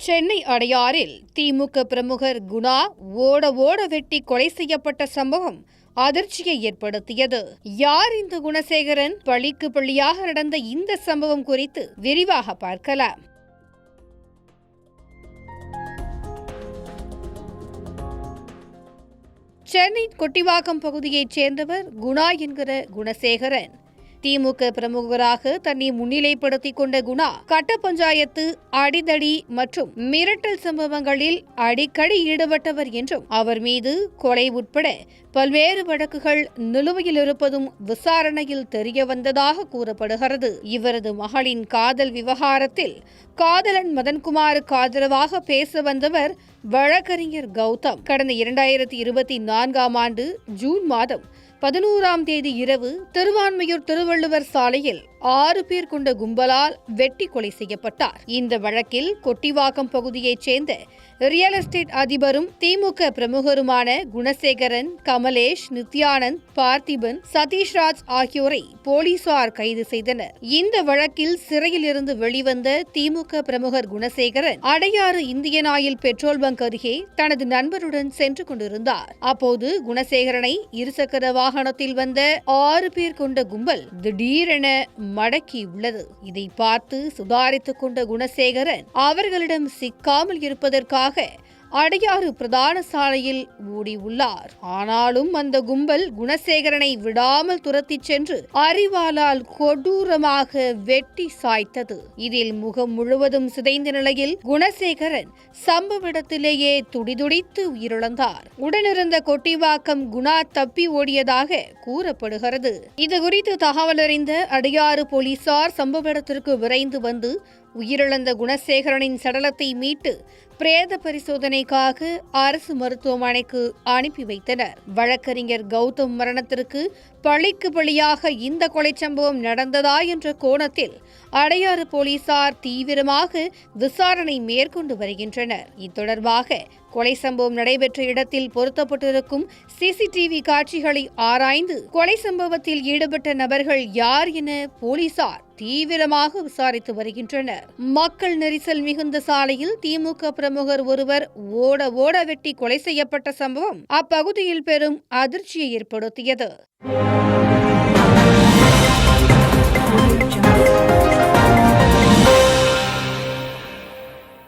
சென்னை அடையாறில் திமுக பிரமுகர் குணா ஓட வெட்டி கொலை செய்யப்பட்ட சம்பவம் அதிர்ச்சியை ஏற்படுத்தியது. யார் இந்த குணசேகரன்? பழிக்கு பழியாக நடந்த இந்த சம்பவம் குறித்து விரிவாக பார்க்கலாம். சென்னை கொட்டிவாக்கம் பகுதியைச் சேர்ந்தவர் குணா என்கிற குணசேகரன். திமுக பிரமுகராக தன்னை முன்னிலைப்படுத்திக் கொண்ட குணா கட்ட பஞ்சாயத்து, அடிதடி மற்றும் மிரட்டல் சம்பவங்களில் அடிக்கடி ஈடுபட்டவர் என்றும் அவர் மீது கொலை உட்பட பல்வேறு வழக்குகள் நிலுவையில் இருப்பதும் விசாரணையில் தெரியவந்ததாக கூறப்படுகிறது. இவரது மகளின் காதல் விவகாரத்தில் காதலன் மதன்குமாருக்கு ஆதரவாக பேச வந்தவர் வழக்கறிஞர் கௌதம். கடந்த 2024ஆம் ஆண்டு ஜூன் மாதம் 11ஆம் தேதி இரவு திருவான்மையூர் திருவள்ளுவர் சாலையில் 6 பேர் கொண்ட கும்பலால் வெட்டி கொலை செய்யப்பட்டார். இந்த வழக்கில் கொட்டிவாக்கம் பகுதியைச் சேர்ந்த ரியல் எஸ்டேட் அதிபரும் திமுக பிரமுகருமான குணசேகரன், கமலேஷ், நித்யானந்த், பார்த்திபன், சதீஷ்ராஜ் ஆகியோரை போலீசார் கைது செய்தனர். இந்த வழக்கில் சிறையில் இருந்து வெளிவந்த திமுக பிரமுகர் Gunasekaran Adyar Indian oil petrol bunk அருகே தனது நண்பருடன் சென்று கொண்டிருந்தார். அப்போது குணசேகரனை இருசக்கர வாகனத்தில் வந்த 6 பேர் கொண்ட கும்பல் திடீரென மடக்கியுள்ளது. இதை பார்த்து சுதாரித்துக் கொண்ட குணசேகரன் அவர்களிடம் சிக்காமல் இருப்பதற்காக அடையாறு பிரதான சாலையில் ஓடியுள்ளார். ஆனாலும் அந்த கும்பல் குணசேகரனை விடாமல் துரத்திச் சென்று அரிவாளால் கொடூரமாக வெட்டி சாய்த்தது. இதில் முகம் முழுவதும் சிதைந்த நிலையில் குணசேகரன் சம்பவ இடத்திலேயே துடிதுடித்து உயிரிழந்தார். உடனிருந்த கொட்டிவாக்கம் குணா தப்பி ஓடியதாக கூறப்படுகிறது. இதுகுறித்து தகவல் அறிந்த அடையாறு போலீசார் சம்பவ இடத்திற்கு விரைந்து வந்து உயிரிழந்த குணசேகரனின் சடலத்தை மீட்டு பிரேத பரிசோதனைக்காக அரசு மருத்துவமனைக்கு அனுப்பி வைத்தனர். வழக்கறிஞர் கௌதம் மரணத்திற்கு பழிக்கு பழியாக இந்த கொலை சம்பவம் நடந்ததா என்ற கோணத்தில் அடையாறு போலீசார் தீவிரமாக விசாரணை மேற்கொண்டு வருகின்றனர். இத்தொடர்பாக கொலை சம்பவம் நடைபெற்ற இடத்தில் பொருத்தப்பட்டிருக்கும் சிசிடிவி காட்சிகளை ஆராய்ந்து கொலை சம்பவத்தில் ஈடுபட்ட நபர்கள் யார் என போலீசார் தீவிரமாக விசாரித்து வருகின்றனர். மக்கள் நெரிசல் மிகுந்த சாலையில் திமுக பிரமுகர் ஒருவர் ஓட வெட்டி கொலை செய்யப்பட்ட சம்பவம் அப்பகுதியில் பெரும் அதிர்ச்சியை ஏற்படுத்தியது.